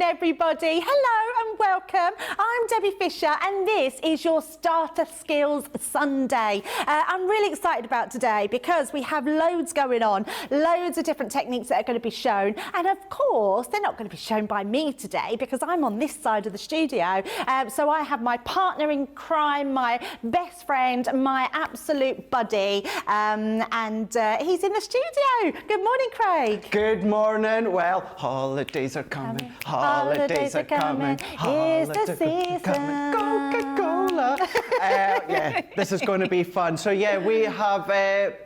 everybody. Hello and welcome. I'm Debbie Fisher and this is your Starter Skills Sunday. I'm really excited about today because we have loads going on, loads of different techniques that are going to be shown, and of course they're not going to be shown by me today because I'm on this side of the studio. So I have my partner in crime, my best friend, my absolute buddy, and he's in the studio. Good morning, Craig. Good morning. Well, holidays are coming. Holidays are coming. Here's the season. Coca-Cola. Yeah, this is going to be fun. So yeah, we have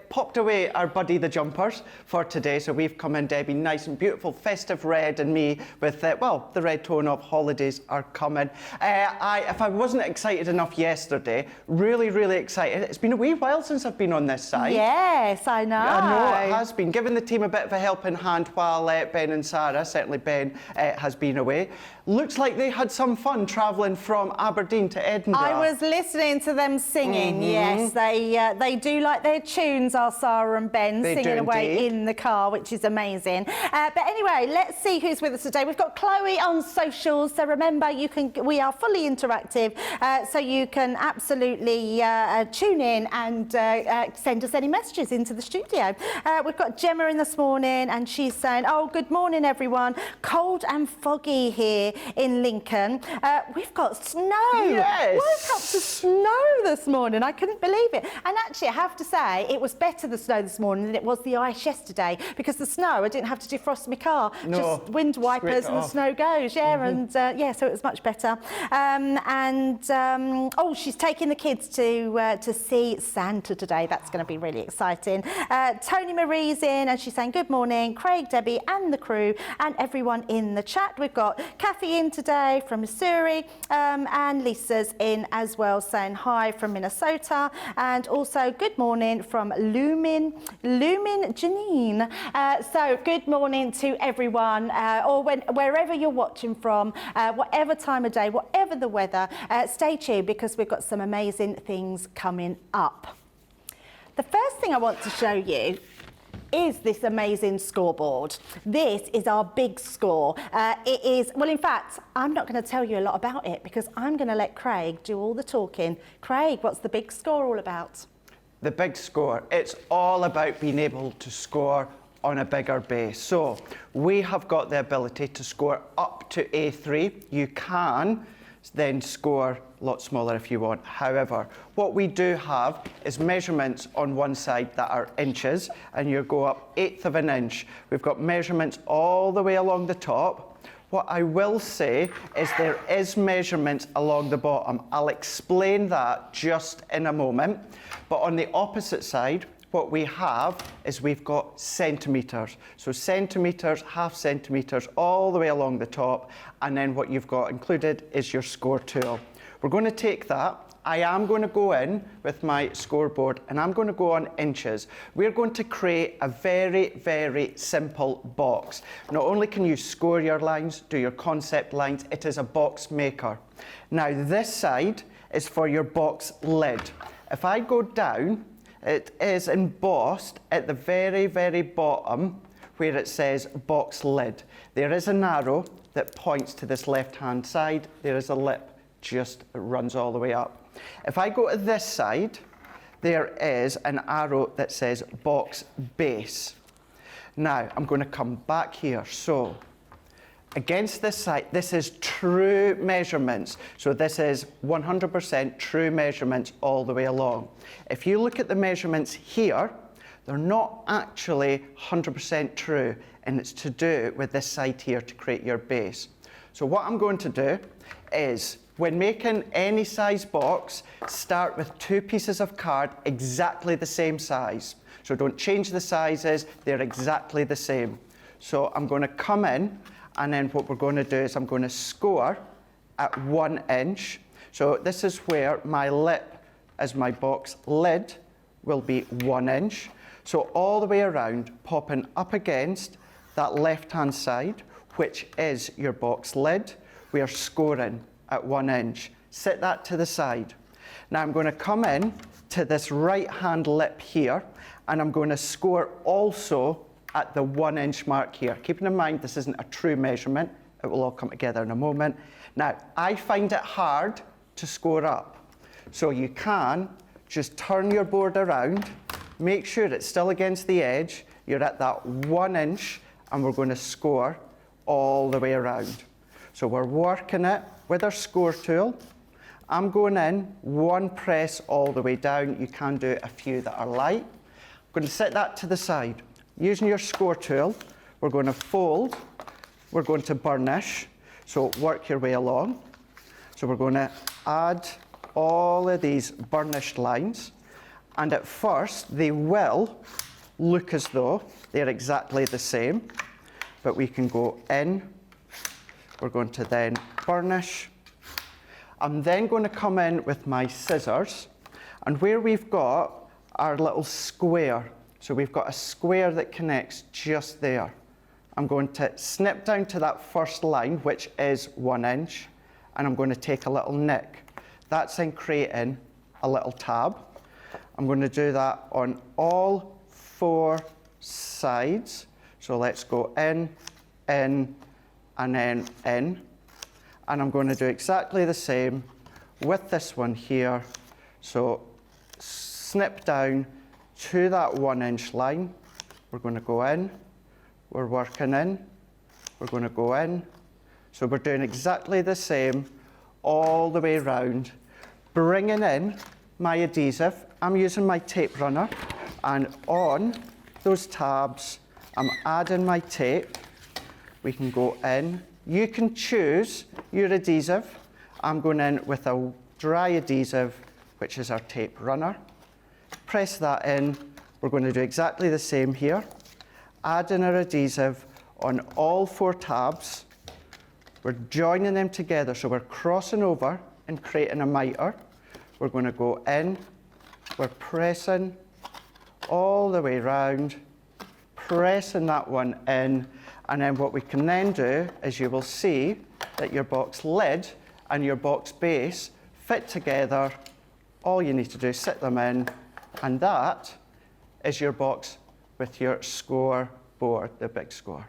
popped away our buddy the jumpers for today. So we've come in, Debbie, nice and beautiful, festive red, and me with, well, the red tone of holidays are coming. If I wasn't excited enough yesterday, really excited. It's been a wee while since I've been on this side. Yes, I know. I know it has been. Giving the team a bit of a helping hand while Ben and Sarah, certainly Ben, has been away. Looks like they had some fun travelling from Aberdeen to Edinburgh. I was listening to them singing, yes. They do like their tunes, our Sarah and Ben, They singing do away indeed. in the car, which is amazing. But anyway, let's see who's with us today. We've got Chloe on socials, so remember, we are fully interactive, so you can absolutely tune in and send us any messages into the studio. We've got Gemma in this morning, and she's saying, oh, good morning, everyone. Cold and foggy here in Lincoln. We've got snow. Yes. Woke up to snow this morning. I couldn't believe it. And actually, I have to say, it was better, the snow this morning, than it was the ice yesterday, because the snow, I didn't have to defrost my car. No. Just wind wipers and the snow goes. Yeah, and yeah, so it was much better. Oh, she's taking the kids to see Santa today. That's going to be really exciting. Tony Marie's in, and she's saying good morning, Craig, Debbie, and the crew, and everyone in the chat. We've got Kathy in today from Missouri, and Lisa's in as well, saying hi from Minnesota, and also good morning from Lumin Janine. So good morning to everyone, or wherever you're watching from, whatever time of day, whatever the weather, stay tuned because we've got some amazing things coming up. The first thing I want to show you is this amazing scoreboard. This is our big score. It is, well, in fact, I'm not going to tell you a lot about it because I'm going to let Craig do all the talking. Craig, what's the big score all about? The big score, it's all about being able to score on a bigger base. So we have got the ability to score up to A3. You can then score a lot smaller if you want. However, what we do have is measurements on one side that are inches, and you go up 1/8 of an inch. We've got measurements all the way along the top. What I will say is there is measurements along the bottom. I'll explain that just in a moment. But on the opposite side, what we have is we've got centimetres. So centimetres, half centimetres, all the way along the top. And then what you've got included is your score tool. We're going to take that. I am going to go in with my scoreboard and I'm going to go on inches. We're going to create a very simple box. Not only can you score your lines, do your concept lines, it is a box maker. Now this side is for your box lid. If I go down, it is embossed at the very bottom where it says box lid. There is an arrow that points to this left-hand side. There is a lip just runs all the way up. If I go to this side, there is an arrow that says box base. Now, I'm going to come back here. So, against this side, this is true measurements. So this is 100% true measurements all the way along. If you look at the measurements here, they're not actually 100% true, and it's to do with this side here to create your base. So what I'm going to do is, when making any size box, start with 2 pieces of card exactly the same size. So don't change the sizes, they're exactly the same. So I'm going to come in, and then what we're going to do is I'm going to score at 1 inch. So this is where my lip as my box lid will be 1 inch. So all the way around, popping up against that left-hand side, which is your box lid, we are scoring at 1 inch. Set that to the side. Now I'm going to come in to this right-hand lip here, and I'm going to score also at the 1 inch mark here. Keeping in mind, this isn't a true measurement, It will all come together in a moment. Now, I find it hard to score up. So you can just turn your board around, make sure it's still against the edge, you're at that 1 inch, and we're going to score all the way around. So we're working it with our score tool. I'm going in, 1 press all the way down. You can do a few that are light. I'm going to set that to the side. Using your score tool, we're going to fold, we're going to burnish, so work your way along. So we're going to add all of these burnished lines, and at first they will look as though they're exactly the same, but we can go in, we're going to then burnish. I'm then going to come in with my scissors, and where we've got our little square, so we've got a square that connects just there. I'm going to snip down to that first line, which is 1 inch, and I'm going to take a little nick. That's then creating a little tab. I'm going to do that on all 4 sides. So let's go in, and then in. And I'm going to do exactly the same with this one here. So snip down to that 1 inch line. We're going to go in, we're working in, we're going to go in. So we're doing exactly the same all the way around. Bringing in my adhesive, I'm using my tape runner, and on those tabs, I'm adding my tape. We can go in. You can choose your adhesive. I'm going in with a dry adhesive, which is our tape runner. Press that in. We're going to do exactly the same here. Adding our adhesive on all 4 tabs. We're joining them together, so we're crossing over and creating a mitre. We're going to go in. We're pressing all the way round, pressing that one in, and then what we can then do is you will see that your box lid and your box base fit together. All you need to do is sit them in, and that is your box with your score board, the big score.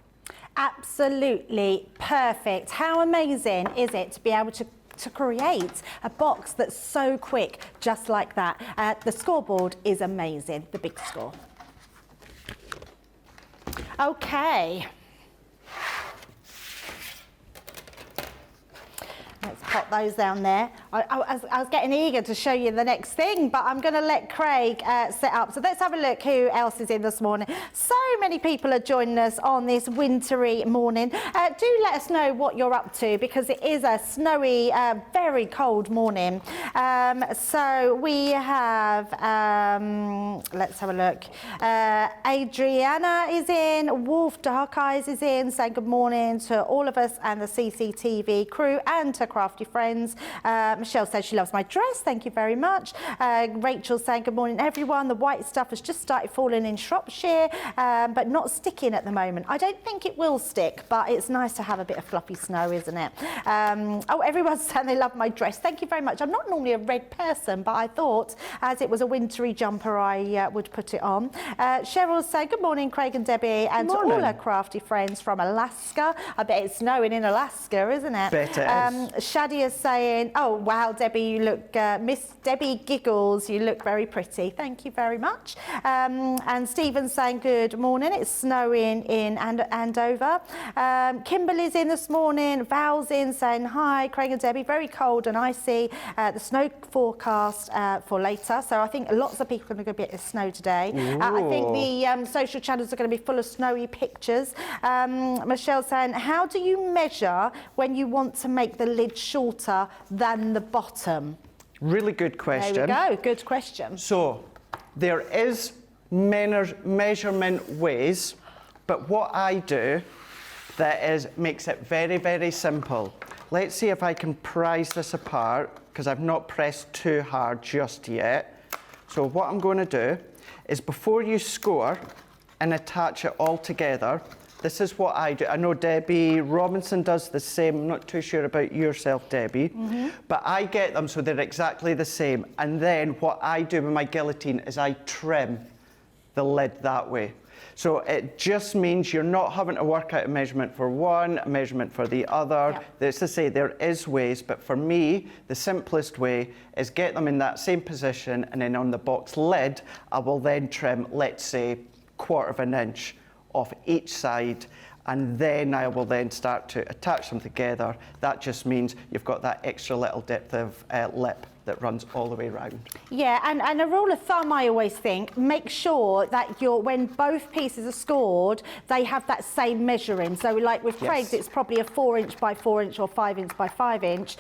Absolutely perfect. How amazing is it to be able to create a box that's so quick, just like that. The scoreboard is amazing, the big score. Okay. Let's pop those down there. I was getting eager to show you the next thing, but I'm going to let Craig set up. So let's have a look who else is in this morning. So many people are joining us on this wintry morning. Do let us know what you're up to, because it is a snowy, very cold morning. So we have, let's have a look. Adriana is in, Wolf Dark Eyes is in, saying good morning to all of us and the CCTV crew and to Crafty Friends. Michelle says she loves my dress. Thank you very much. Rachel saying good morning everyone. The white stuff has just started falling in Shropshire, but not sticking at the moment. I don't think it will stick, but it's nice to have a bit of fluffy snow, isn't it? Oh, everyone's saying they love my dress. Thank you very much. I'm not normally a red person, but I thought as it was a wintry jumper, I would put it on. Cheryl's saying good morning, Craig and Debbie, and to all our Crafty Friends from Alaska. I bet it's snowing in Alaska, isn't it? Bet it is. Shadia's saying, oh, wow, Debbie, you look, Miss Debbie Giggles, you look very pretty. Thank you very much. And Stephen's saying, good morning. It's snowing in Andover. Kimberly's in this morning. Val's in saying, hi, Craig and Debbie, very cold and icy. The snow forecast for later. So I think lots of people are going to get snow today. I think the social channels are going to be full of snowy pictures. Michelle's saying, how do you measure when you want to make the lid shorter than the bottom? Really good question. There we go, good question. So there is measurement ways, but what I do that makes it very, very simple. Let's see if I can prise this apart, because I've not pressed too hard just yet. So what I'm going to do is, before you score and attach it all together, this is what I do. I know Debbie Robinson does the same. I'm not too sure about yourself, Debbie. But I get them so they're exactly the same. And then what I do with my guillotine is I trim the lid that way. So it just means you're not having to work out a measurement for one, a measurement for the other. Yep. That's to say there is ways, but for me, the simplest way is get them in that same position, and then on the box lid, I will then trim, let's say, 1/4 of an inch off each side, and then I will then start to attach them together. That just means you've got that extra little depth of lip that runs all the way around. Yeah, and a rule of thumb I always think, make sure that when both pieces are scored, they have that same measuring. So like with Craig's, it's probably a 4 inch by 4 inch or 5 inch by 5 inch.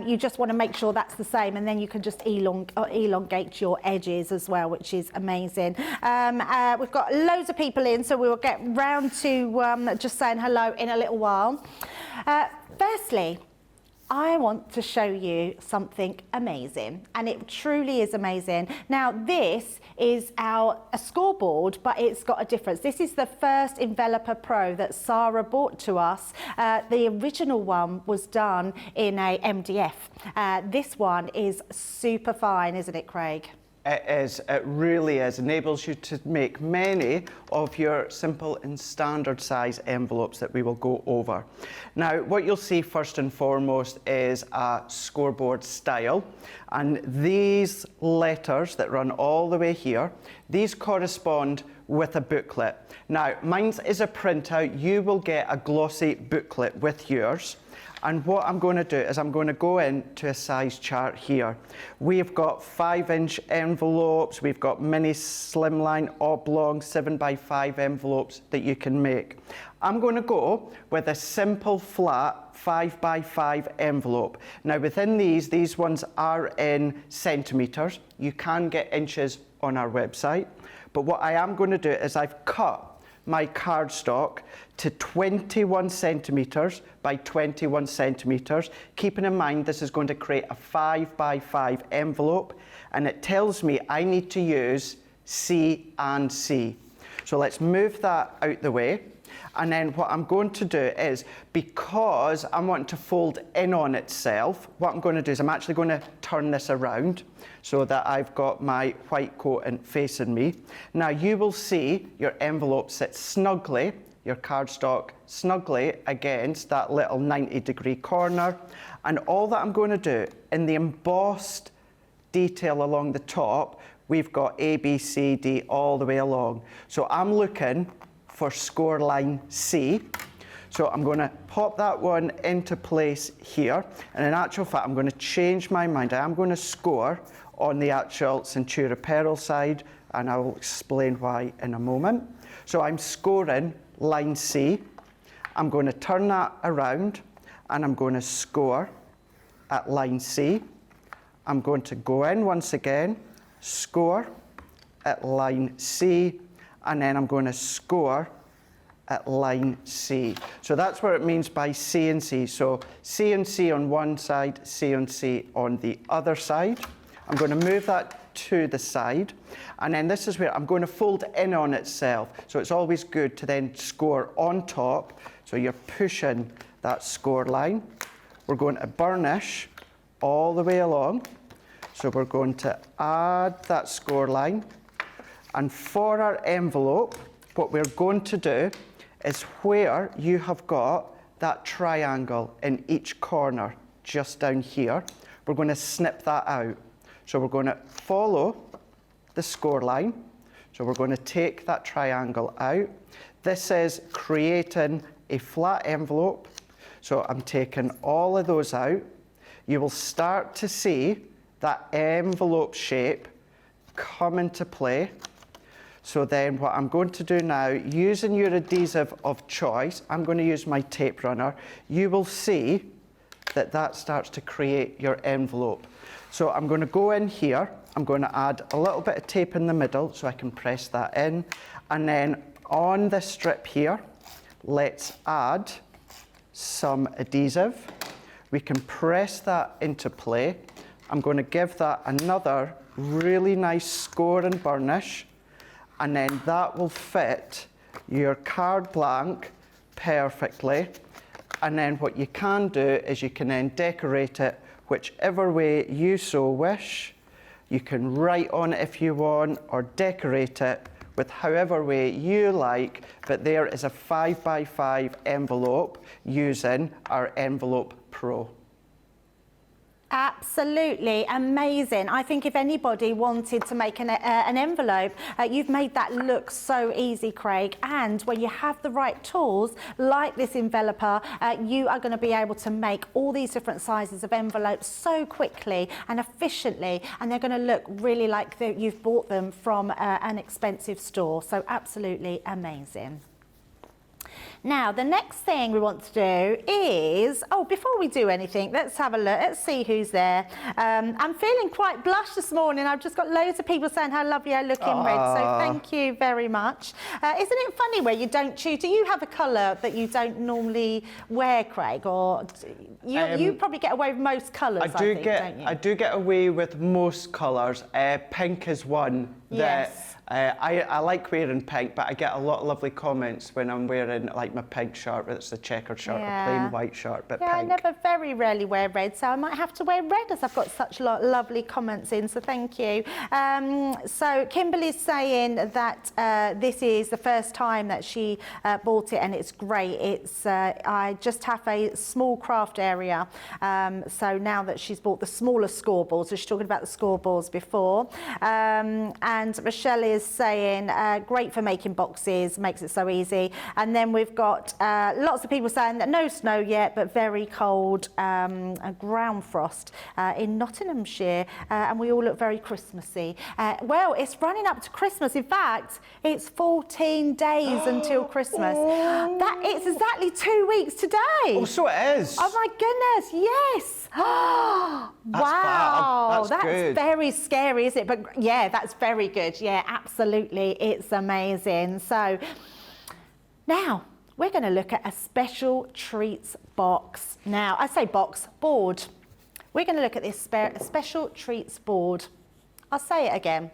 You just want to make sure that's the same, and then you can just elongate your edges as well, which is amazing. We've got loads of people in, so we will get round to just saying hello in a little while. Firstly, I want to show you something amazing, and it truly is amazing. Now, this is a scoreboard, but it's got a difference. This is the first Enveloper Pro that Sarah brought to us. The original one was done in a MDF. This one is super fine, isn't it, Craig? It is, it really is. Enables you to make many of your simple and standard size envelopes that we will go over. Now, what you'll see first and foremost is a scoreboard style. And these letters that run all the way here, these correspond with a booklet. Now, mine is a printout. You will get a glossy booklet with yours. And what I'm going to do is I'm going to go into a size chart here. We've got 5-inch envelopes, we've got mini slimline oblong 7x5 envelopes that you can make. I'm going to go with a simple flat 5x5 envelope. Now within these ones are in centimetres. You can get inches on our website. But what I am going to do is I've cut my cardstock to 21 centimetres by 21 centimetres, keeping in mind this is going to create a 5x5 envelope, and it tells me I need to use C and C. So let's move that out the way. And then what I'm going to do is, because I'm wanting to fold in on itself, what I'm going to do is I'm actually going to turn this around so that I've got my white coating facing me. Now you will see your envelope sit snugly, your cardstock snugly against that little 90-degree corner. And all that I'm going to do in the embossed detail along the top, we've got A, B, C, D all the way along. So I'm looking for score line C. So I'm going to pop that one into place here. And in actual fact, I'm going to change my mind. I am going to score on the actual Centura Pearl side, and I will explain why in a moment. So I'm scoring line C. I'm going to turn that around, and I'm going to score at line C. I'm going to go in once again, score at line C, and then I'm going to score at line C. So that's what it means by C and C. So C and C on one side, C and C on the other side. I'm going to move that to the side, and then this is where I'm going to fold in on itself. So it's always good to then score on top. So you're pushing that score line. We're going to burnish all the way along. So we're going to add that score line. And for our envelope, what we're going to do is where you have got that triangle in each corner, just down here, we're going to snip that out. So we're going to follow the score line. So we're going to take that triangle out. This is creating a flat envelope. So I'm taking all of those out. You will start to see that envelope shape come into play. So then what I'm going to do now, using your adhesive of choice, I'm going to use my tape runner. You will see that that starts to create your envelope. So I'm going to go in here. I'm going to add a little bit of tape in the middle so I can press that in. And then on this strip here, let's add some adhesive. We can press that into play. I'm going to give that another really nice score and burnish. And then that will fit your card blank perfectly. And then what you can do is you can then decorate it whichever way you so wish. You can write on it if you want, or decorate it with however way you like, but there is a 5x5 envelope using our Envelope Pro. Absolutely amazing. I think if anybody wanted to make an envelope, you've made that look so easy, Craig. And when you have the right tools, like this enveloper, you are going to be able to make all these different sizes of envelopes so quickly and efficiently, and they're going to look really like you've bought them from an expensive store. So absolutely amazing. Now, the next thing we want to do is, before we do anything, let's have a look. Let's see who's there. I'm feeling quite blushed this morning. I've just got loads of people saying how lovely I look in red, so thank you very much. Isn't it funny where you don't choose? Do you have a colour that you don't normally wear, Craig? Or you probably get away with most colours, I think, don't you? I do get away with most colours. Pink is one that... Yes. I like wearing pink, but I get a lot of lovely comments when I'm wearing like my pink shirt, whether it's a checkered shirt or plain white shirt, but pink. I very rarely wear red, so I might have to wear red as I've got such lovely comments in, so thank you. So Kimberly's saying that this is the first time that she bought it, and it's great. It's I just have a small craft area, so now that she's bought the smaller scoreboards, so she's talking about the scoreboards before, and Michelle is saying great for making boxes, makes it so easy. And then we've got lots of people saying that no snow yet, but very cold ground frost in Nottinghamshire, and we all look very Christmassy. Well, it's running up to Christmas. In fact, it's 14 days until Christmas. That it's exactly 2 weeks today. Oh, so it is. Oh my goodness, yes. Wow, That's good. Very scary, isn't it? But yeah, that's very good. Yeah, absolutely, it's amazing. So now we're going to look at a special treats box. Now, I say box, board. We're going to look at this special treats board. I'll say it again.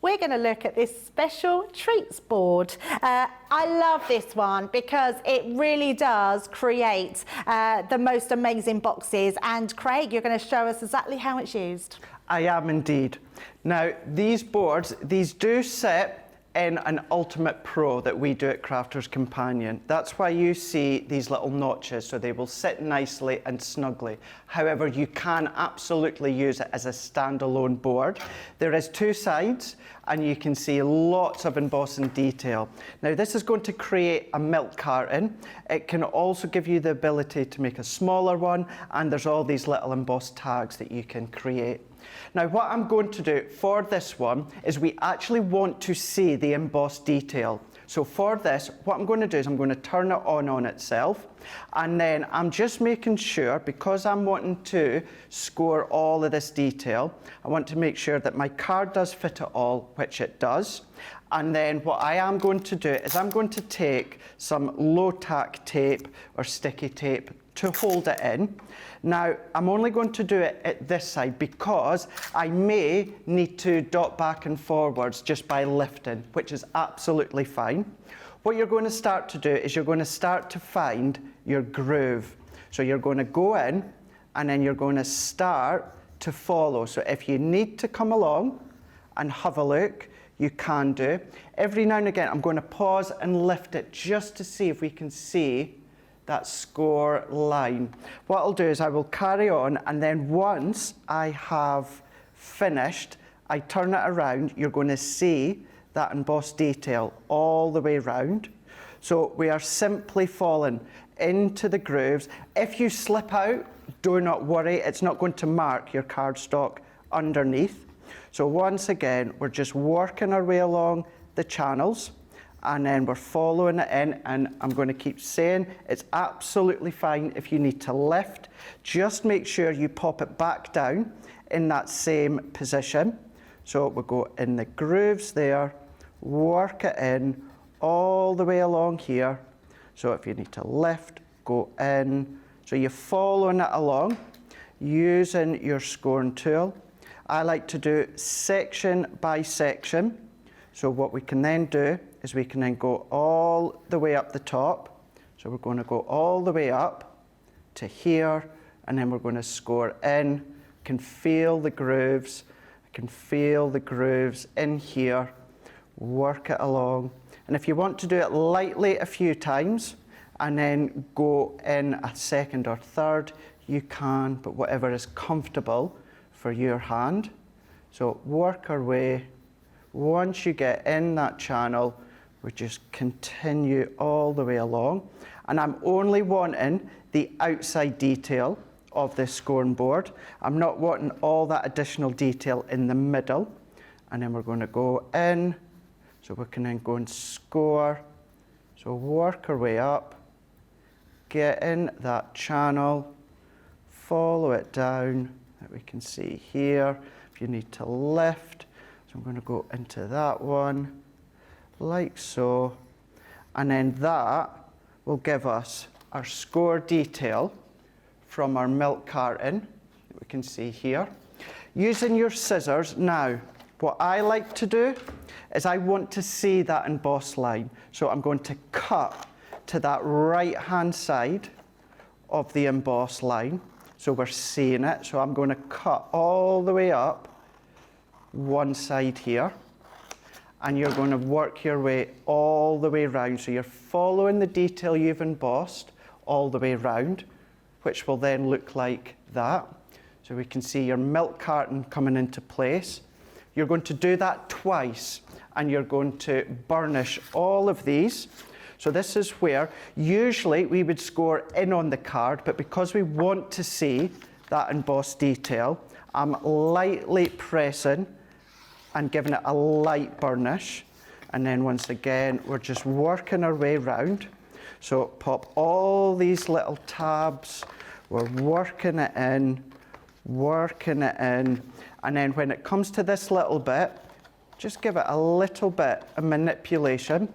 We're going to look at this special treats board. I love this one because it really does create the most amazing boxes. And Craig, you're going to show us exactly how it's used. I am indeed. Now, these boards, these do sit in an Ultimate Pro that we do at Crafters Companion. That's why you see these little notches, so they will sit nicely and snugly. However, you can absolutely use it as a standalone board. There is two sides, and you can see lots of embossing detail. Now, this is going to create a milk carton. It can also give you the ability to make a smaller one, and there's all these little embossed tags that you can create. Now, what I'm going to do for this one is we actually want to see the embossed detail. So for this, what I'm going to do is I'm going to turn it on itself, and then I'm just making sure, because I'm wanting to score all of this detail, I want to make sure that my card does fit it all, which it does. And then what I am going to do is I'm going to take some low-tack tape or sticky tape to hold it in. Now, I'm only going to do it at this side because I may need to dot back and forwards just by lifting, which is absolutely fine. What you're going to start to do is you're going to start to find your groove. So you're going to go in, and then you're going to start to follow. So if you need to come along and have a look, you can do. Every now and again, I'm going to pause and lift it just to see if we can see that score line. What I'll do is I will carry on, and then once I have finished, I turn it around, you're going to see that embossed detail all the way around. So we are simply falling into the grooves. If you slip out, do not worry, it's not going to mark your cardstock underneath. So once again, we're just working our way along the channels, and then we're following it in, and I'm going to keep saying it's absolutely fine if you need to lift. Just make sure you pop it back down in that same position. So we'll go in the grooves there, work it in all the way along here. So if you need to lift, go in. So you're following it along using your scoring tool. I like to do section by section. So what we can then do is we can then go all the way up the top. So we're going to go all the way up to here, and then we're going to score in. Can feel the grooves. I can feel the grooves in here. work it along. And if you want to do it lightly a few times and then go in a second or third, you can, but whatever is comfortable for your hand. So work our way. Once you get in that channel, we just continue all the way along. And I'm only wanting the outside detail of this scoring board. I'm not wanting all that additional detail in the middle. And then we're going to go in, so we can then go and score. So work our way up, get in that channel, follow it down, that we can see here. If you need to lift, so I'm going to go into that one, like so. And then that will give us our score detail from our milk carton, that we can see here. Using your scissors now, what I like to do is I want to see that embossed line. So I'm going to cut to that right-hand side of the embossed line. So we're seeing it. So I'm going to cut all the way up one side here. And you're going to work your way all the way round. So you're following the detail you've embossed all the way round, which will then look like that. So we can see your milk carton coming into place. You're going to do that twice, and you're going to burnish all of these. So this is where usually we would score in on the card, but because we want to see that embossed detail, I'm lightly pressing and giving it a light burnish. And then once again, we're just working our way round. So pop all these little tabs, we're working it in, and then when it comes to this little bit, just give it a little bit of manipulation.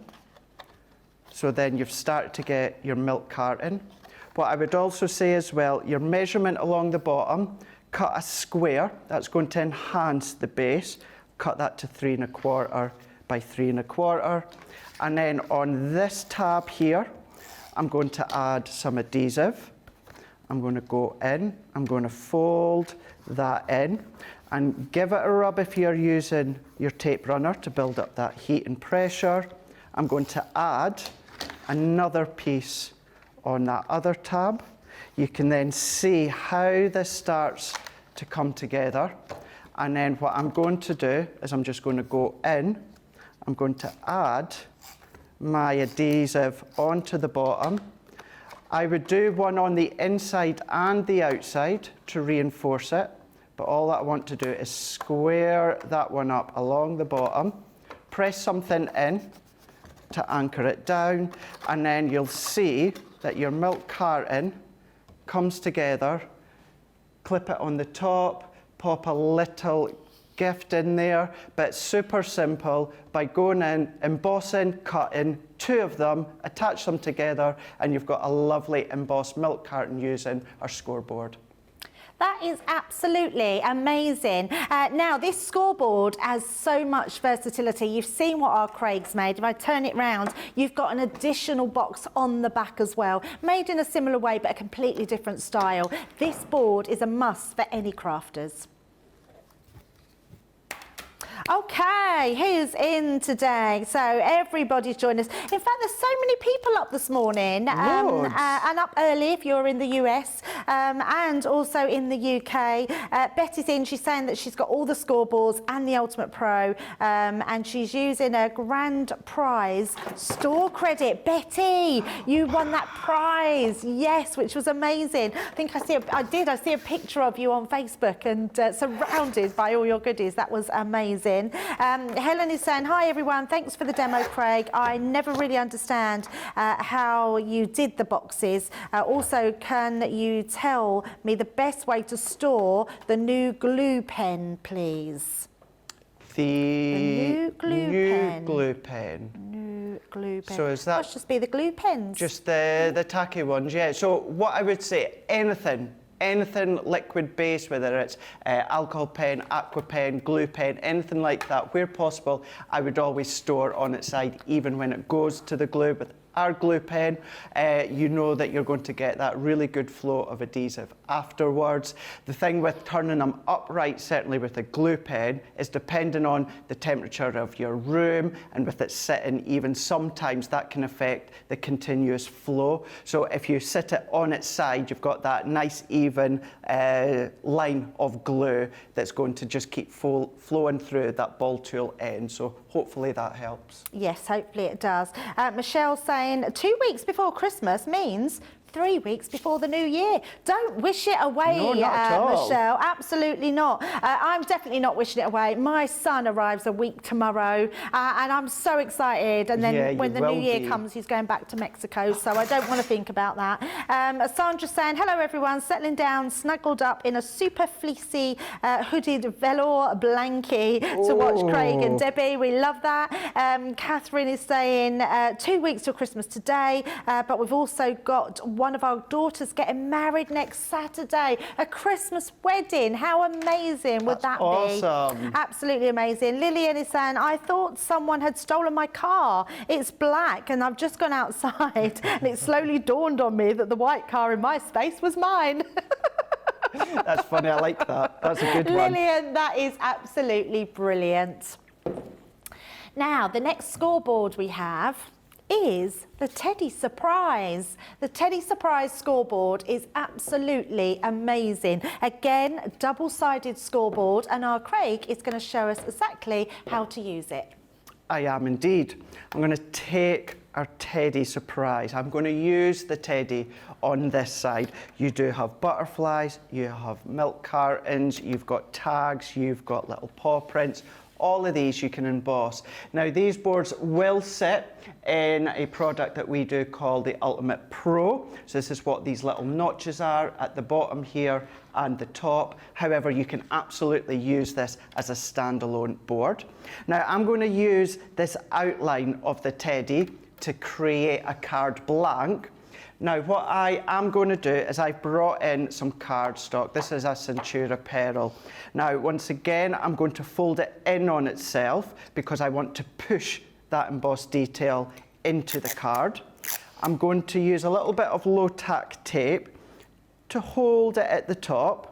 So then you've started to get your milk carton. What I would also say as well, your measurement along the bottom, cut a square, that's going to enhance the base. Cut that to 3 1/4 by 3 1/4. And then on this tab here, I'm going to add some adhesive. I'm going to go in, I'm going to fold that in and give it a rub if you're using your tape runner to build up that heat and pressure. I'm going to add another piece on that other tab. You can then see how this starts to come together. And then what I'm going to do is I'm just going to go in, I'm going to add my adhesive onto the bottom. I would do one on the inside and the outside to reinforce it, but all that I want to do is square that one up along the bottom, press something in to anchor it down, and then you'll see that your milk carton comes together. Clip it on the top, pop a little gift in there, but super simple by going in, embossing, cutting, 2 of them, attach them together, and you've got a lovely embossed milk carton using our scoreboard. That is absolutely amazing. Now, this scoreboard has so much versatility. You've seen what our Craig's made. If I turn it round, you've got an additional box on the back as well, made in a similar way, but a completely different style. This board is a must for any crafters. Okay, who's in today? So everybody's joined us. In fact, there's so many people up this morning and up early if you're in the US and also in the UK. Betty's in, she's saying that she's got all the scoreboards and the Ultimate Pro and she's using a grand prize store credit. Betty, you won that prize, yes, which was amazing. I think I see a picture of you on Facebook and surrounded by all your goodies. That was amazing. Helen is saying, hi everyone, thanks for the demo, Craig. I never really understand how you did the boxes. Also, can you tell me the best way to store the new glue pen, please? The new glue pen. New glue pen. So is that... Must just be the glue pens. Just the tacky ones, yeah. So what I would say, anything liquid based, whether it's alcohol pen, aqua pen, glue pen, anything like that, where possible, I would always store on its side, even when it goes to the glue, with our glue pen, you know that you're going to get that really good flow of adhesive afterwards. The thing with turning them upright, certainly with a glue pen, is depending on the temperature of your room, and with it sitting, even sometimes that can affect the continuous flow. So if you sit it on its side, you've got that nice even line of glue that's going to just keep flowing through that ball tool end. So hopefully that helps. Yes, hopefully it does. Michelle saying 2 weeks before Christmas means 3 weeks before the new year. Don't wish it away, No, not at all. Michelle. Absolutely not. I'm definitely not wishing it away. My son arrives a week tomorrow, and I'm so excited. And then when the new year comes, he's going back to Mexico, so I don't want to think about that. Sandra saying, hello everyone, settling down, snuggled up in a super fleecy hooded velour blankie to watch Craig and Debbie. We love that. Catherine is saying 2 weeks till Christmas today, but we've also got one of our daughters getting married next Saturday, a Christmas wedding. How amazing would that be? Awesome. Absolutely amazing. Lillian is saying, I thought someone had stolen my car. It's black and I've just gone outside and it slowly dawned on me that the white car in my space was mine. That's funny, I like that. That's a good one. Lillian, that is absolutely brilliant. Now, the next scoreboard we have is the Teddy Surprise. The Teddy Surprise scoreboard is absolutely amazing. Again, double-sided scoreboard, and our Craig is going to show us exactly how to use it. I am indeed. I'm going to take our Teddy Surprise. I'm going to use the Teddy on this side. You do have butterflies, you have milk cartons, you've got tags, you've got little paw prints. All of these you can emboss. Now these boards will sit in a product that we do called the Ultimate Pro. So this is what these little notches are at the bottom here and the top. However, you can absolutely use this as a standalone board. Now I'm going to use this outline of the Teddy to create a card blank. Now, what I am going to do is I've brought in some cardstock. This is a Centura Pearl. Now, once again, I'm going to fold it in on itself because I want to push that embossed detail into the card. I'm going to use a little bit of low-tack tape to hold it at the top.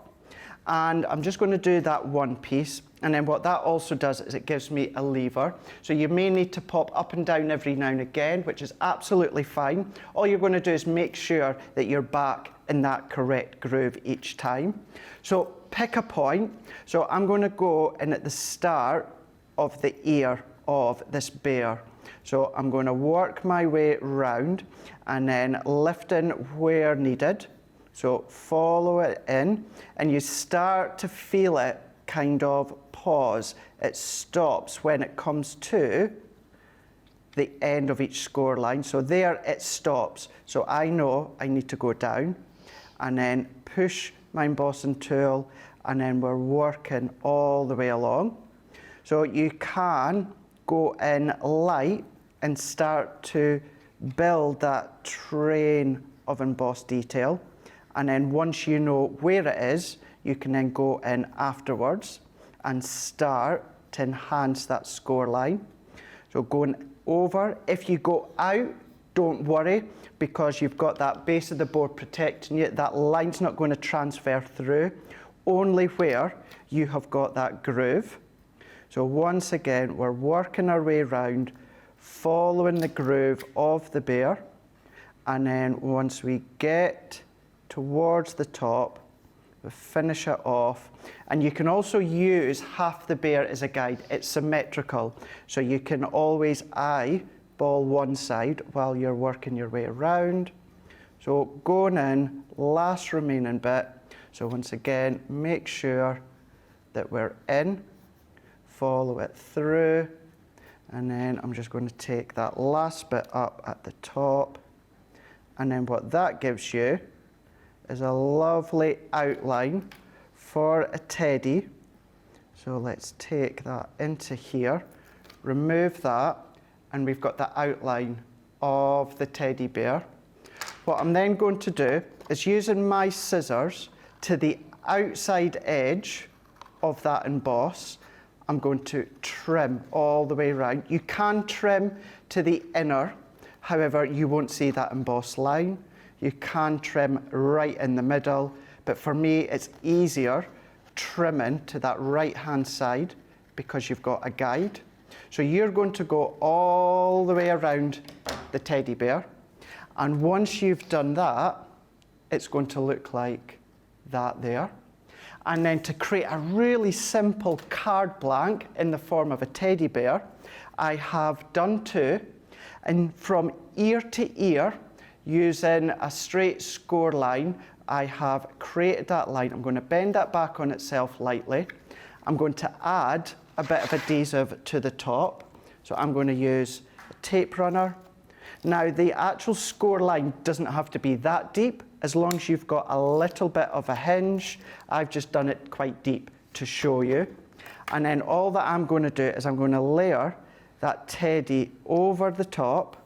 And I'm just going to do that one piece. And then what that also does is it gives me a lever. So you may need to pop up and down every now and again, which is absolutely fine. All you're going to do is make sure that you're back in that correct groove each time. So pick a point. So I'm going to go in at the start of the ear of this bear. So I'm going to work my way round and then lift in where needed. So follow it in and you start to feel it kind of pause. It stops when it comes to the end of each score line. So there it stops. So I know I need to go down and then push my embossing tool and then we're working all the way along. So you can go in light and start to build that train of embossed detail. And then once you know where it is, you can then go in afterwards and start to enhance that score line. So going over, if you go out, don't worry, because you've got that base of the board protecting you. That line's not going to transfer through, only where you have got that groove. So once again, we're working our way around, following the groove of the bear. And then once we get towards the top, we finish it off. And you can also use half the bear as a guide. It's symmetrical, so you can always eyeball one side while you're working your way around. So going in, last remaining bit. So once again, make sure that we're in, follow it through, and then I'm just going to take that last bit up at the top. And then what that gives you is a lovely outline for a teddy. So let's take that into here, remove that, and we've got the outline of the teddy bear. What I'm then going to do is using my scissors to the outside edge of that emboss, I'm going to trim all the way around. You can trim to the inner. However, you won't see that embossed line. You can trim right in the middle, but for me, it's easier trimming to that right-hand side because you've got a guide. So you're going to go all the way around the teddy bear. And once you've done that, it's going to look like that there. And then to create a really simple card blank in the form of a teddy bear, I have done two. And from ear to ear, using a straight score line, I have created that line. I'm going to bend that back on itself lightly. I'm going to add a bit of adhesive to the top. So I'm going to use a tape runner. Now, the actual score line doesn't have to be that deep, as long as you've got a little bit of a hinge. I've just done it quite deep to show you. And then all that I'm going to do is I'm going to layer that teddy over the top,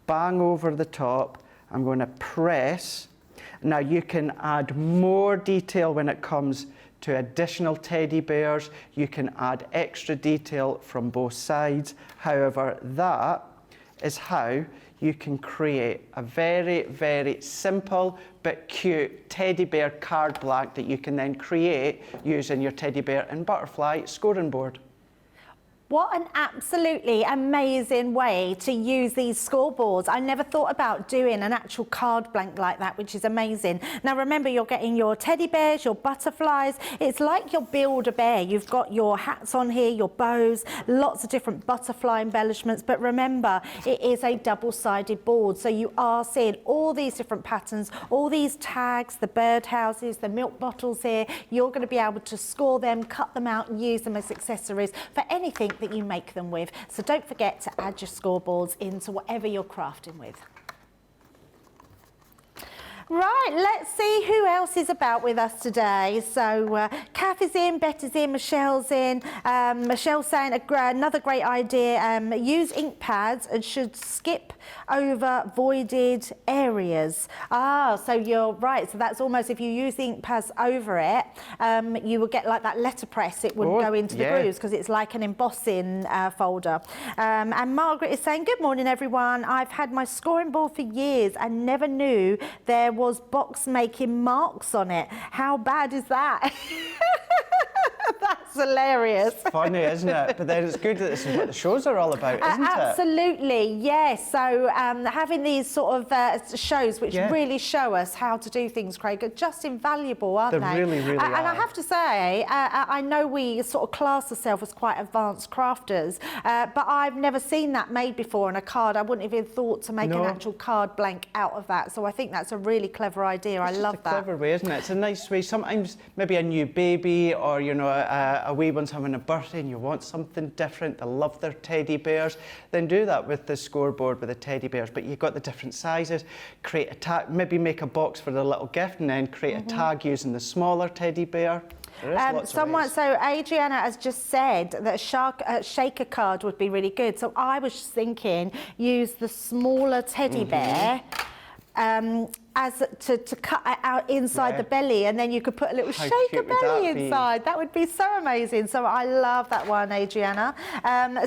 bang over the top. I'm going to press. Now, you can add more detail when it comes to additional teddy bears. You can add extra detail from both sides. However, that is how you can create a very, very simple but cute teddy bear card blank that you can then create using your teddy bear and butterfly scoring board. What an absolutely amazing way to use these scoreboards. I never thought about doing an actual card blank like that, which is amazing. Now remember, you're getting your teddy bears, your butterflies. It's like your Build-A-Bear. You've got your hats on here, your bows, lots of different butterfly embellishments. But remember, it is a double-sided board. So you are seeing all these different patterns, all these tags, the birdhouses, the milk bottles here. You're going to be able to score them, cut them out and use them as accessories for anything that you make them with. So don't forget to add your scoreboards into whatever you're crafting with. Right, let's see who else is about with us today. So Kath is in, Betty's in, Michelle's in. Michelle's saying another great idea, use ink pads and should skip over voided areas. Ah, so you're right. So that's almost, if you use the ink pads over it, you will get like that letterpress. It would go into the grooves because it's like an embossing folder. And Margaret is saying, good morning, everyone. I've had my scoring board for years and never knew there was box making marks on it. How bad is that? That's hilarious. It's funny, isn't it? But then it's good that this is what the shows are all about, isn't it? Absolutely, yes. So having these sort of shows which really show us how to do things, Craig, are just invaluable, aren't they? They really, really are. And I have to say, I know we sort of class ourselves as quite advanced crafters, but I've never seen that made before on a card. I wouldn't have even thought to make an actual card blank out of that. So I think that's a really clever idea. I love that. It's a clever way, isn't it? It's a nice way. Sometimes maybe a new baby or, you know, a wee one's having a birthday and you want something different. They love their teddy bears. Then do that with the scoreboard with the teddy bears. But you've got the different sizes. Create a tag, maybe make a box for the little gift and then create a tag using the smaller teddy bear. So Adriana has just said that a shaker card would be really good. So I was just thinking, use the smaller teddy bear as to cut it out inside the belly, and then you could put a little shaker belly inside. That would be so amazing. So I love that one, Adriana.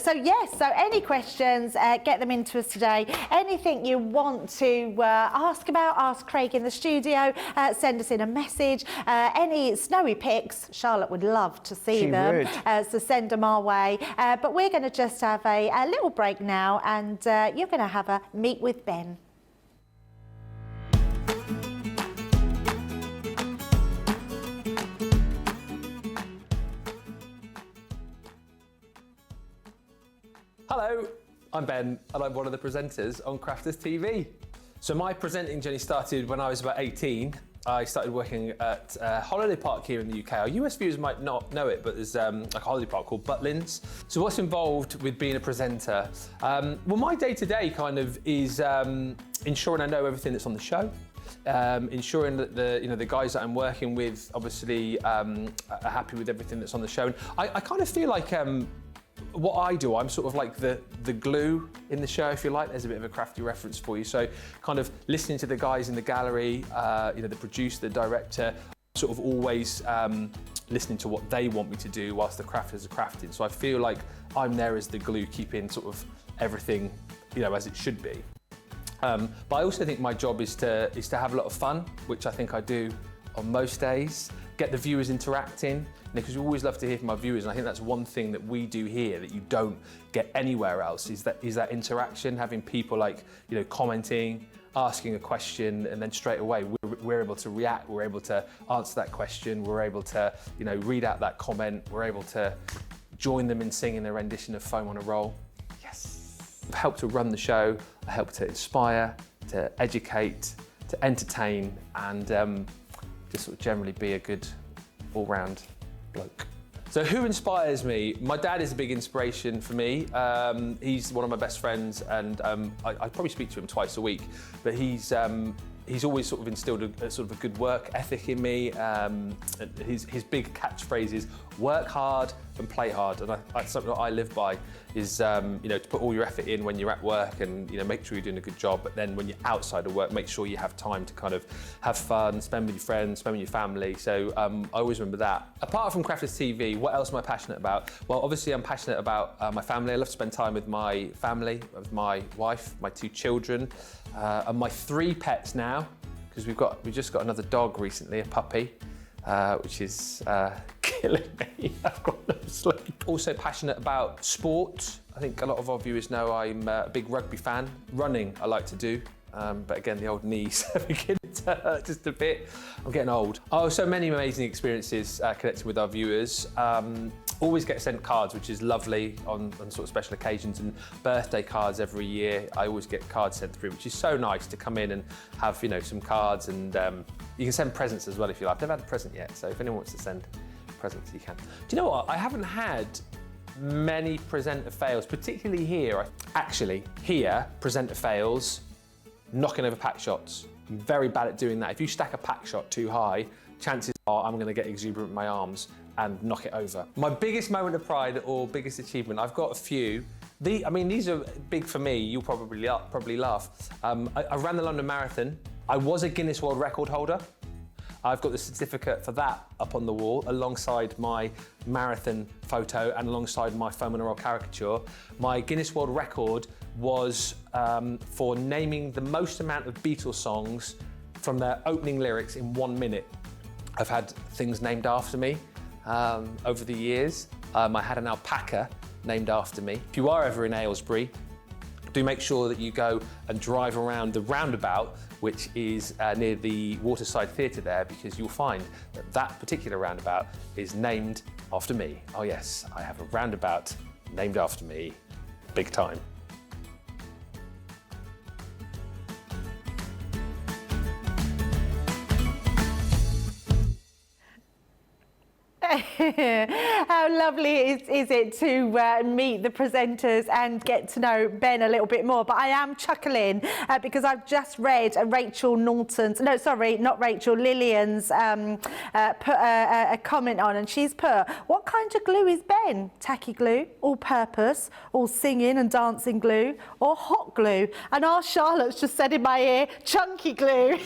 So yes, so any questions, get them into us today. Anything you want to ask about, ask Craig in the studio, send us in a message. Any snowy pics, Charlotte would love to see them. So send them our way. But we're going to just have a little break now, and you're going to have a Meet with Ben. Hello, I'm Ben and I'm one of the presenters on Crafters TV. So my presenting journey started when I was about 18. I started working at a holiday park here in the UK. Our US viewers might not know it, but there's like a holiday park called Butlins. So what's involved with being a presenter? Well, my day-to-day kind of is ensuring I know everything that's on the show. Ensuring that the guys that I'm working with obviously are happy with everything that's on the show. And I kind of feel like what I do, I'm sort of like the glue in the show, if you like. There's a bit of a crafty reference for you. So kind of listening to the guys in the gallery, the producer, the director, sort of always listening to what they want me to do whilst the crafters are crafting. So I feel like I'm there as the glue, keeping sort of everything, as it should be. But I also think my job is to have a lot of fun, which I think I do on most days. Get the viewers interacting, because we always love to hear from our viewers, and I think that's one thing that we do here that you don't get anywhere else, is that interaction, having people like, you know, commenting, asking a question, and then straight away we're able to react, we're able to answer that question, we're able to, you know, read out that comment, we're able to join them in singing their rendition of Foam on a Roll. Yes. I help to run the show, I help to inspire, to educate, to entertain, and just sort of generally be a good all-round bloke. So who inspires me? My dad is a big inspiration for me. He's one of my best friends, and I probably speak to him twice a week, but he's always sort of instilled a sort of a good work ethic in me. His big catchphrase is work hard and play hard, and that's something that I live by, is you know, to put all your effort in when you're at work, and, you know, make sure you're doing a good job, but then when you're outside of work, make sure you have time to kind of have fun, spend with your friends, spend with your family. So I always remember that. Apart from Crafters TV, what else am I passionate about? Well, obviously I'm passionate about my family. I love to spend time with my family, with my wife, my 2 children, and my 3 pets now, because we just got another dog recently, a puppy, which is killing me. I've got no sleep. Also passionate about sport. I think a lot of our viewers know I'm a big rugby fan. Running I like to do, but again, the old knees are beginning to hurt just a bit. I'm getting old. Oh, so many amazing experiences connected with our viewers. Always get sent cards, which is lovely on sort of special occasions, and birthday cards every year. I always get cards sent through, which is so nice to come in and have, you know, some cards, and you can send presents as well if you like. I've never had a present yet, so if anyone wants to send presents, you can. Do you know what? I haven't had many presenter fails, particularly here. Actually, here, presenter fails, knocking over pack shots. I'm very bad at doing that. If you stack a pack shot too high, chances are I'm going to get exuberant in my arms and knock it over. My biggest moment of pride or biggest achievement, I've got a few. I mean, these are big for me. You'll probably laugh. I ran the London Marathon. I was a Guinness World Record holder. I've got the certificate for that up on the wall alongside my marathon photo and alongside my Foam on a Roll caricature. My Guinness World Record was for naming the most amount of Beatles songs from their opening lyrics in 1 minute. I've had things named after me over the years. I had an alpaca named after me. If you are ever in Aylesbury, do make sure that you go and drive around the roundabout, which is near the Waterside Theatre there, because you'll find that that particular roundabout is named after me. Oh yes, I have a roundabout named after me, big time. How lovely is it to meet the presenters and get to know Ben a little bit more. But I am chuckling because I've just read Rachel Norton's, no, sorry, not Rachel, Lillian's put a comment on, and she's put, what kind of glue is Ben? Tacky glue, all purpose, all singing and dancing glue, or hot glue? And our Charlotte's just said in my ear, chunky glue.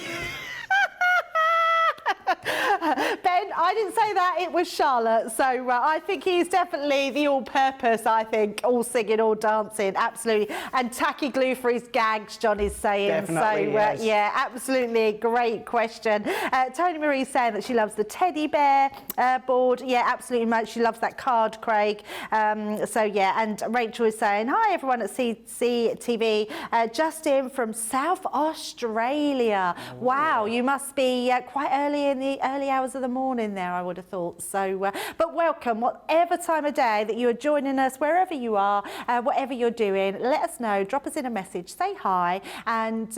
Ben, I didn't say that, it was Charlotte. So I think he's definitely the all-purpose, I think, all singing, all dancing, absolutely. And tacky glue for his gags, John is saying. Definitely, so, yes. yeah, absolutely, great question. Tony Marie's saying that she loves the teddy bear board. Yeah, absolutely much. She loves that card, Craig. So, yeah, and Rachel is saying, hi, everyone at CTV. Justin from South Australia. Oh. Wow, you must be quite early in the early hours of the morning there, I would have thought. So, but welcome, whatever time of day that you are joining us, wherever you are, whatever you're doing, let us know, drop us in a message, say hi, and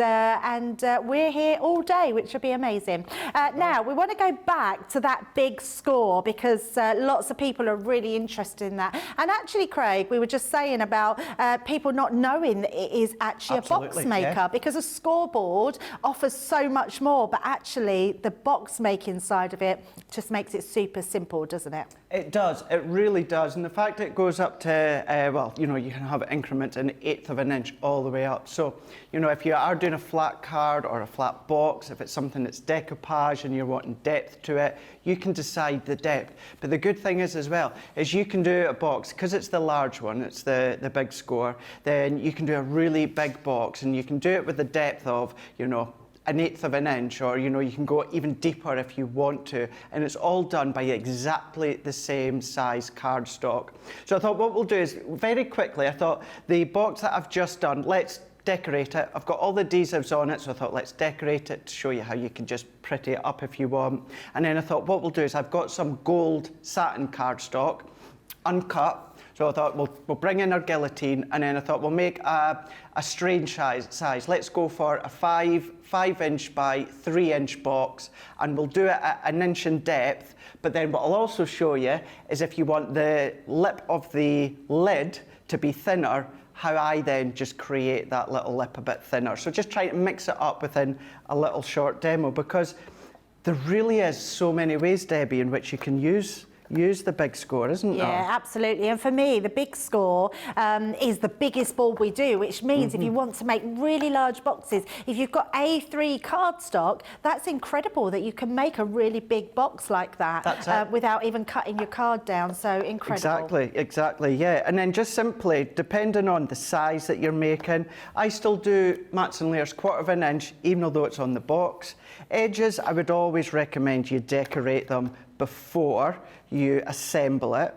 we're here all day, which would be amazing. Now, we want to go back to that big score because lots of people are really interested in that. And actually, Craig, we were just saying about people not knowing that it is actually Absolutely, a box maker, yeah. because a scoreboard offers so much more, but actually the box maker cake inside of it. Just makes it super simple, doesn't it? It does, it really does. And the fact it goes up to, well, you know, you can have increments an eighth of an inch all the way up. So, you know, if you are doing a flat card or a flat box, if it's something that's decoupage and you're wanting depth to it, you can decide the depth. But the good thing is as well, is you can do a box, because it's the large one, it's the big score, then you can do a really big box and you can do it with the depth of, you know, an eighth of an inch, or you know, you can go even deeper if you want to, and it's all done by exactly the same size cardstock. So I thought what we'll do is, very quickly, I thought the box that I've just done, let's decorate it. I've got all the adhesives on it, so I thought let's decorate it to show you how you can just pretty it up if you want. And then I thought what we'll do is, I've got some gold satin cardstock, uncut. So I thought we'll bring in our guillotine, and then I thought we'll make a strange size. Let's go for a 5 inch by 3 inch box, and we'll do it at an inch in depth. But then what I'll also show you is, if you want the lip of the lid to be thinner, how I then just create that little lip a bit thinner. So just try to mix it up within a little short demo, because there really is so many ways, Debbie, in which you can use the big score, isn't there? Yeah, absolutely. And for me, the big score is the biggest board we do, which means if you want to make really large boxes, if you've got A3 cardstock, that's incredible that you can make a really big box like that without even cutting your card down. So incredible. Exactly, yeah. And then just simply, depending on the size that you're making, I still do mats and layers 1/4 of an inch, even though it's on the box. Edges, I would always recommend you decorate them before you assemble it.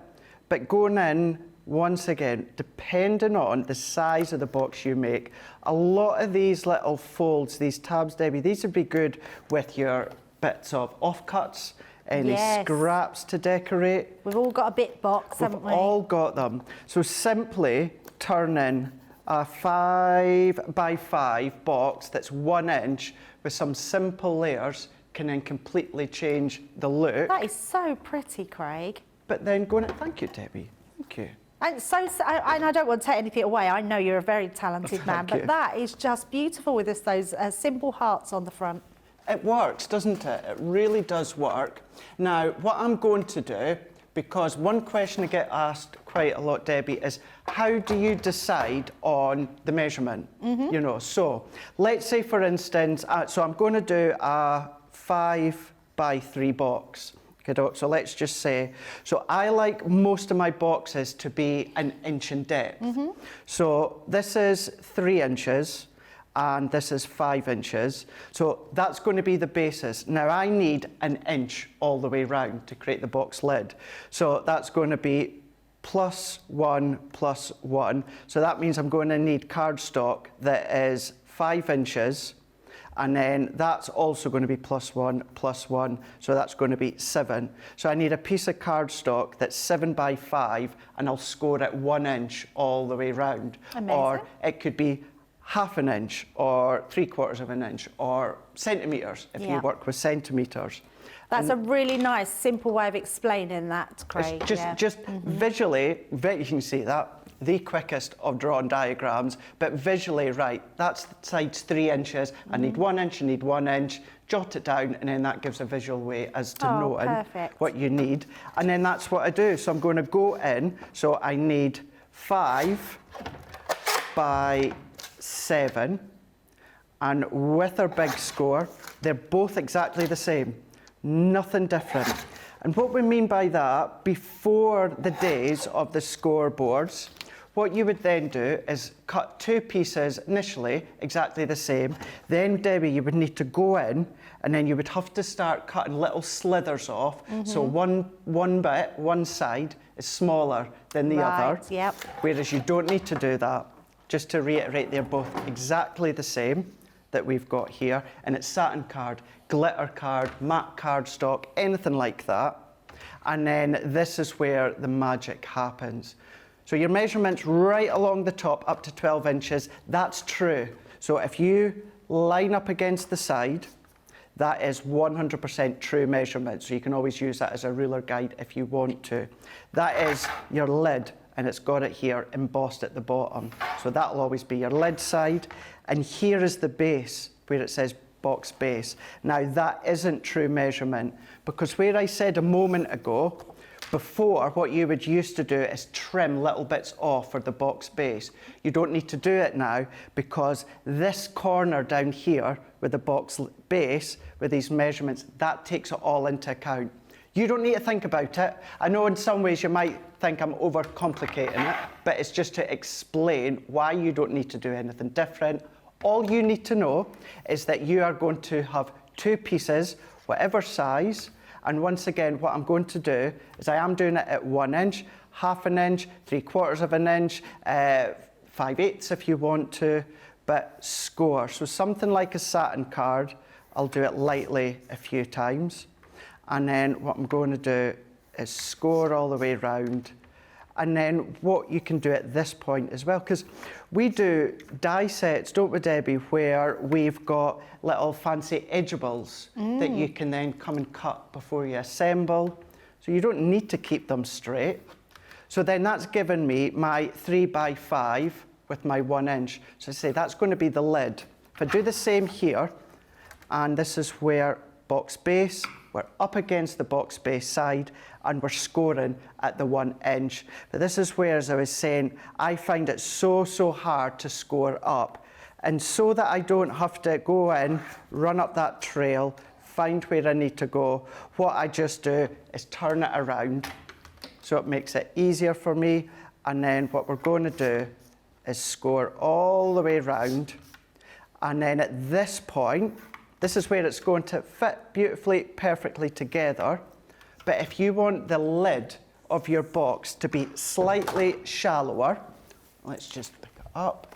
But going in, once again, depending on the size of the box you make, a lot of these little folds, these tabs, Debbie, these would be good with your bits of offcuts, any scraps to decorate. We've all got a bit box, haven't we? We've all got them. So simply turn in a 5 by 5 box that's 1 inch with some simple layers, can then completely change the look. That is so pretty, Craig. But then going in, thank you, Debbie. Thank you. And and I don't want to take anything away. I know you're a very talented man, but that is just beautiful with those simple hearts on the front. It works, doesn't it? It really does work. Now, what I'm going to do, because one question I get asked quite a lot, Debbie, is how do you decide on the measurement? You know, so let's say, for instance, so I'm going to do a 5 by 3 box. So let's just say, so I like most of my boxes to be 1 inch in depth. So this is 3 inches and this is 5 inches. So that's going to be the basis. Now I need 1 inch all the way round to create the box lid. So that's going to be +1 +1. So that means I'm going to need cardstock that is 5 inches. And then that's also going to be +1 +1, so that's going to be 7. So I need a piece of cardstock that's 7 by 5, and I'll score it 1 inch all the way round. Amazing. Or it could be 1/2 an inch, or 3/4 of an inch, or centimetres, if you work with centimetres. That's a really nice, simple way of explaining that, Craig. Just visually, you can see that. The quickest of drawn diagrams, but visually, right, that's the side's 3 inches. I need 1 inch, I need 1 inch, jot it down, and then that gives a visual way as to knowing what you need. And then that's what I do. So I'm going to go in, so I need 5 by 7, and with our big score, they're both exactly the same, nothing different. And what we mean by that, before the days of the scoreboards, what you would then do is cut 2 pieces initially, exactly the same. Then, Debbie, you would need to go in, and then you would have to start cutting little slithers off. So one bit, one side, is smaller than the other. Yep. Whereas you don't need to do that. Just to reiterate, they're both exactly the same that we've got here. And it's satin card, glitter card, matte cardstock, anything like that. And then this is where the magic happens. So your measurement's right along the top, up to 12 inches. That's true. So if you line up against the side, that is 100% true measurement. So you can always use that as a ruler guide if you want to. That is your lid, and it's got it here embossed at the bottom. So that'll always be your lid side. And here is the base, where it says box base. Now that isn't true measurement, because where I said a moment ago, before, what you would used to do is trim little bits off for the box base. You don't need to do it now, because this corner down here with the box base, with these measurements, that takes it all into account. You don't need to think about it. I know in some ways you might think I'm overcomplicating it, but it's just to explain why you don't need to do anything different. All you need to know is that you are going to have two pieces, whatever size. And once again, what I'm going to do is I am doing it at 1 inch, half an inch, 3/4 of an inch, 5/8 if you want to, but score. So something like a satin card, I'll do it lightly a few times. And then what I'm going to do is score all the way round. And then what you can do at this point as well, because we do die sets, don't we, Debbie, where we've got little fancy edgeables that you can then come and cut before you assemble. So you don't need to keep them straight. So then that's given me my 3x5 with my 1 inch. So I say that's going to be the lid. If I do the same here, and this is where box base, we're up against the box base side and we're scoring at the 1 inch. But this is where, as I was saying, I find it so hard to score up. And so that I don't have to go in, run up that trail, find where I need to go, what I just do is turn it around. So it makes it easier for me. And then what we're going to do is score all the way around. And then at this point, this is where it's going to fit beautifully, perfectly together. But if you want the lid of your box to be slightly shallower, let's just pick it up.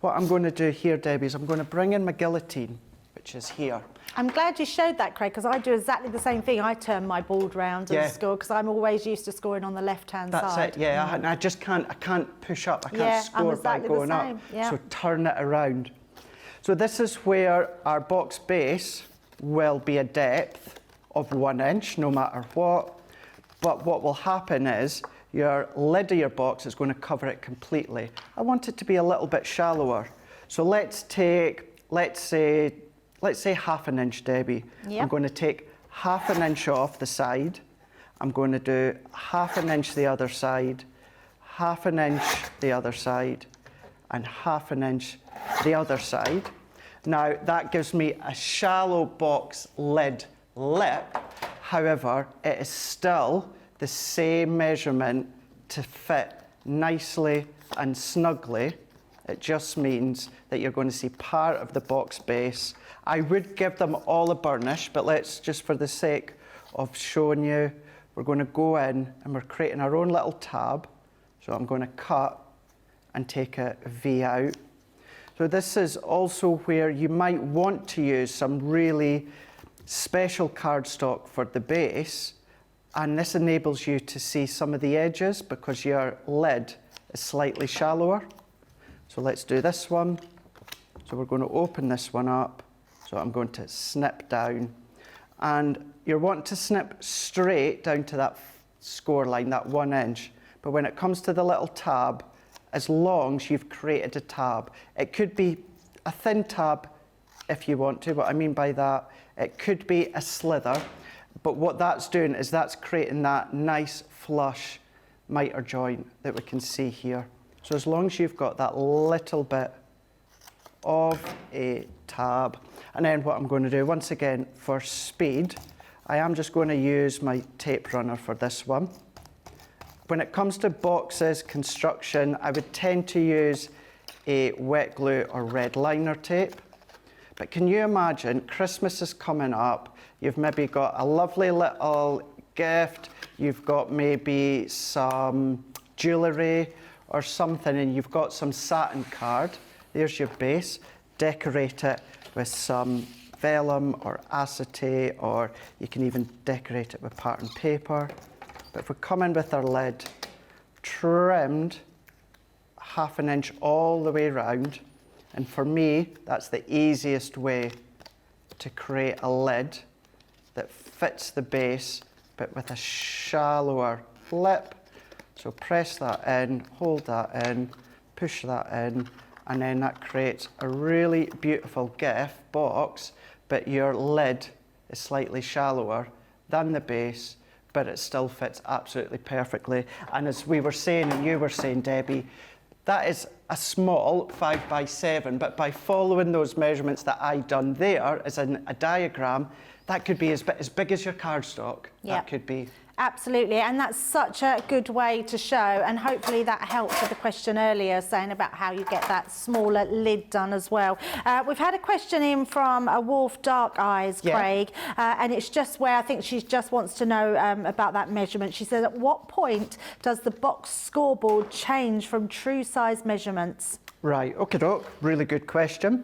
What I'm going to do here, Debbie, is I'm going to bring in my guillotine, which is here. I'm glad you showed that, Craig, because I do exactly the same thing. I turn my board round and score, because I'm always used to scoring on the left-hand side. That's it, yeah. And I just can't push up. I can't score exactly by going up. So turn it around. So this is where our box base will be a depth of 1 inch, no matter what. But what will happen is your lid of your box is going to cover it completely. I want it to be a little bit shallower. So let's say half an inch, Debbie. Yep. I'm going to take half an inch off the side. I'm going to do half an inch the other side, half an inch the other side, and half an inch the other side. Now that gives me a shallow box lid lip. However, it is still the same measurement to fit nicely and snugly. It just means that you're going to see part of the box base. I would give them all a burnish, but let's just, for the sake of showing you, we're going to go in and we're creating our own little tab. So I'm going to cut and take a V out. So this is also where you might want to use some really special cardstock for the base, and this enables you to see some of the edges because your lid is slightly shallower. So let's do this one. So we're going to open this one up. So I'm going to snip down, and you're wanting to snip straight down to that score line, that 1 inch. But when it comes to the little tab, as long as you've created a tab, it could be a thin tab if you want to. What I mean by that, it could be a slither, but what that's doing is that's creating that nice flush miter joint that we can see here. So as long as you've got that little bit of a tab, and then what I'm going to do, once again, for speed, I am just going to use my tape runner for this one. When it comes to boxes, construction, I would tend to use a wet glue or red liner tape. But can you imagine, Christmas is coming up, you've maybe got a lovely little gift, you've got maybe some jewellery or something, and you've got some satin card. There's your base. Decorate it with some vellum or acetate, or you can even decorate it with pattern paper. But if we come in with our lid, trimmed half an inch all the way around, and for me, that's the easiest way to create a lid that fits the base, but with a shallower lip. So press that in, hold that in, push that in, and then that creates a really beautiful gift box, but your lid is slightly shallower than the base, but it still fits absolutely perfectly. And as we were saying, and you were saying, Debbie, that is a small 5 by 7, but by following those measurements that I done there as in a diagram, that could be as big as your cardstock. Yep. That could be. Absolutely, and that's such a good way to show, and hopefully that helps with the question earlier saying about how you get that smaller lid done as well. We've had a question in from a Wolf Dark Eyes, Craig, and it's just where I think she just wants to know about that measurement. She says, at what point does the box scoreboard change from true size measurements? Right, okay, doke, really good question.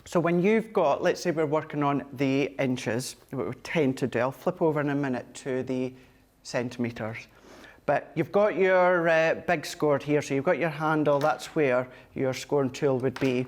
So when you've got, let's say we're working on the inches, what we tend to do, I'll flip over in a minute to the centimetres. But you've got your big score here, so you've got your handle, that's where your scoring tool would be.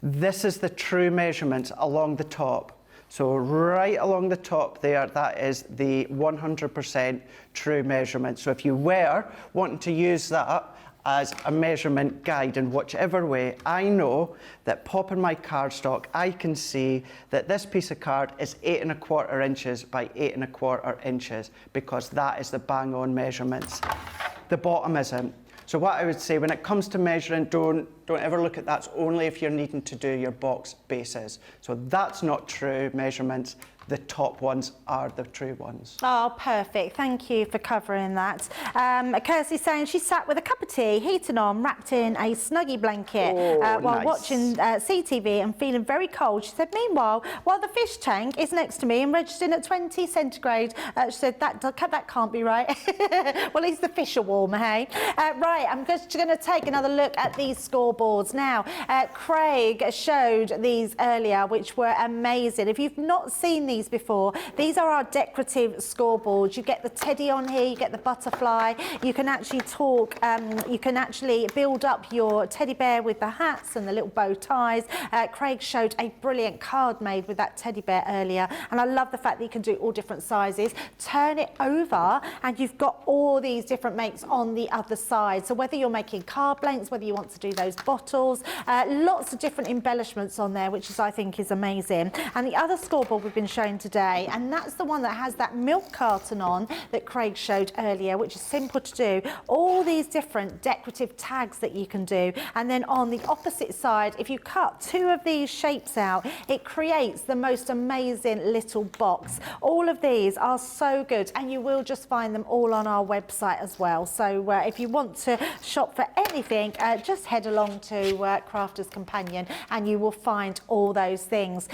This is the true measurements along the top. So right along the top there, that is the 100% true measurement. So if you were wanting to use that as a measurement guide in whichever way, I know that popping my cardstock, I can see that this piece of card is 8 1/4 inches by 8 1/4 inches, because that is the bang on measurements. The bottom isn't. So what I would say when it comes to measuring, don't ever look at that's only if you're needing to do your box bases. So that's not true measurements. The top ones are the true ones. Oh, perfect. Thank you for covering that. Kirsty's saying she sat with a cup of tea, heating on, wrapped in a snuggie blanket while nice. watching CTV and feeling very cold. She said, meanwhile, while the fish tank is next to me and registering at 20 centigrade, she said, that can't be right. Well, at least the fish are warmer, hey? Right, I'm just going to take another look at these scoreboards now. Craig showed these earlier, which were amazing. If you've not seen these before, these are our decorative scoreboards. You get the teddy on here, you get the butterfly, you can actually you can actually build up your teddy bear with the hats and the little bow ties. Craig showed a brilliant card made with that teddy bear earlier, and I love the fact that you can do all different sizes. Turn it over and you've got all these different makes on the other side. So whether you're making card blanks, whether you want to do those bottles, lots of different embellishments on there, which I think is amazing. And the other scoreboard we've been showing today, and that's the one that has that milk carton on that Craig showed earlier, which is simple to do. All these different decorative tags that you can do, and then on the opposite side, if you cut 2 of these shapes out, it creates the most amazing little box. All of these are so good, and you will just find them all on our website as well. So if you want to shop for anything, just head along to Crafter's Companion and you will find all those things.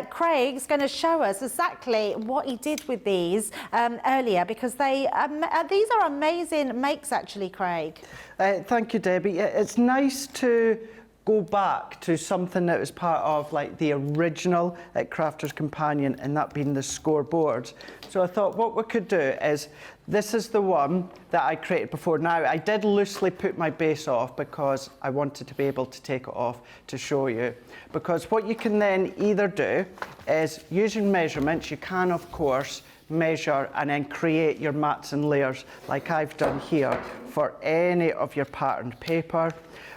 Craig's going to show us exactly what he did with these earlier, because these are amazing makes actually, Craig. Thank you, Debbie. It's nice to go back to something that was part of like the original Crafter's Companion, and that being the scoreboards. So I thought what we could do is, this is the one that I created before. Now, I did loosely put my base off because I wanted to be able to take it off to show you. Because what you can then either do is, using measurements, you can of course measure and then create your mats and layers like I've done here for any of your patterned paper.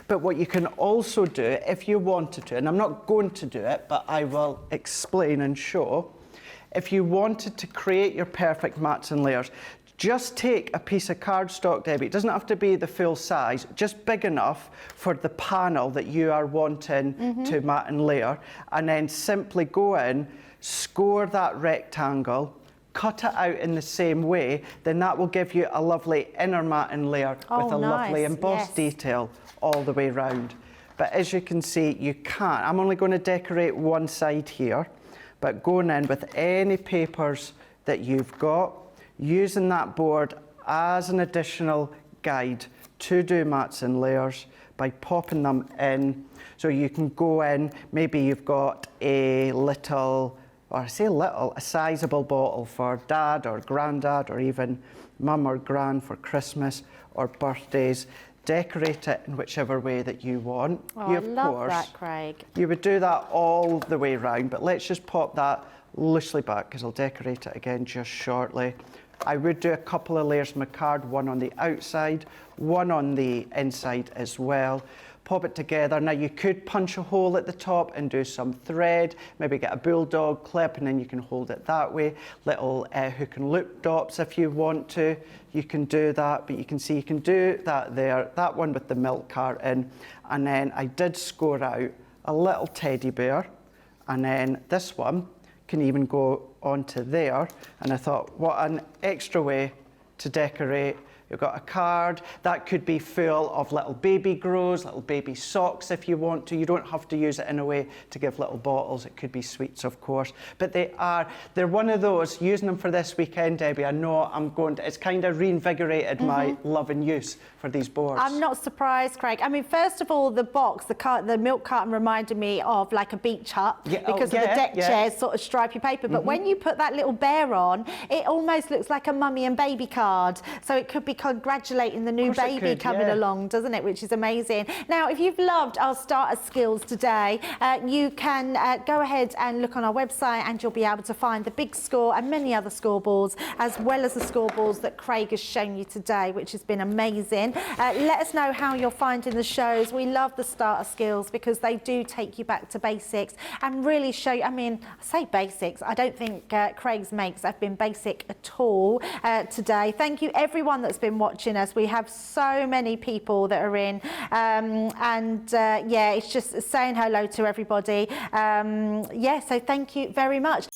But what you can also do, if you wanted to, and I'm not going to do it, but I will explain and show, if you wanted to create your perfect mats and layers, just take a piece of cardstock, Debbie. It doesn't have to be the full size, just big enough for the panel that you are wanting to mat and layer, and then simply go in, score that rectangle, cut it out in the same way, then that will give you a lovely inner mat and layer with a lovely embossed detail all the way round. But as you can see, you can't. I'm only going to decorate one side here, but going in with any papers that you've got, using that board as an additional guide to do mats and layers by popping them in. So you can go in, maybe you've got a little, or I say little, a sizable bottle for dad or granddad, or even mum or gran for Christmas or birthdays. Decorate it in whichever way that you want. Oh, I love that, Craig. You would do that all the way round, but let's just pop that loosely back because I'll decorate it again just shortly. I would do a couple of layers of my card, one on the outside, one on the inside as well. Pop it together. Now you could punch a hole at the top and do some thread, maybe get a bulldog clip and then you can hold it that way. Little hook and loop dots if you want to, you can do that, but you can see you can do that there, that one with the milk carton. And then I did score out a little teddy bear, and then this one can even go onto there. And I thought, what an extra way to decorate. You've got a card that could be full of little baby grows, little baby socks if you want to. You don't have to use it in a way to give little bottles. It could be sweets, of course. But they're one of those, using them for this weekend, Debbie, I know I'm going to, it's kind of reinvigorated my love and use for these boards. I'm not surprised, Craig. I mean, first of all, the box, the milk carton reminded me of like a beach hut because of the deck chairs, sort of stripy paper. But when you put that little bear on, it almost looks like a mummy and baby card. So it could be congratulating the new baby coming along, doesn't it? Which is amazing. Now, if you've loved our starter skills today, you can go ahead and look on our website and you'll be able to find the big score and many other scoreboards, as well as the scoreboards that Craig has shown you today, which has been amazing. Let us know how you're finding the shows. We love the starter skills because they do take you back to basics and really show you, I mean, I say basics, I don't think Craig's makes have been basic at all today. Thank you everyone that's been watching us. We have so many people that are in yeah, it's just saying hello to everybody. Yeah, so thank you very much.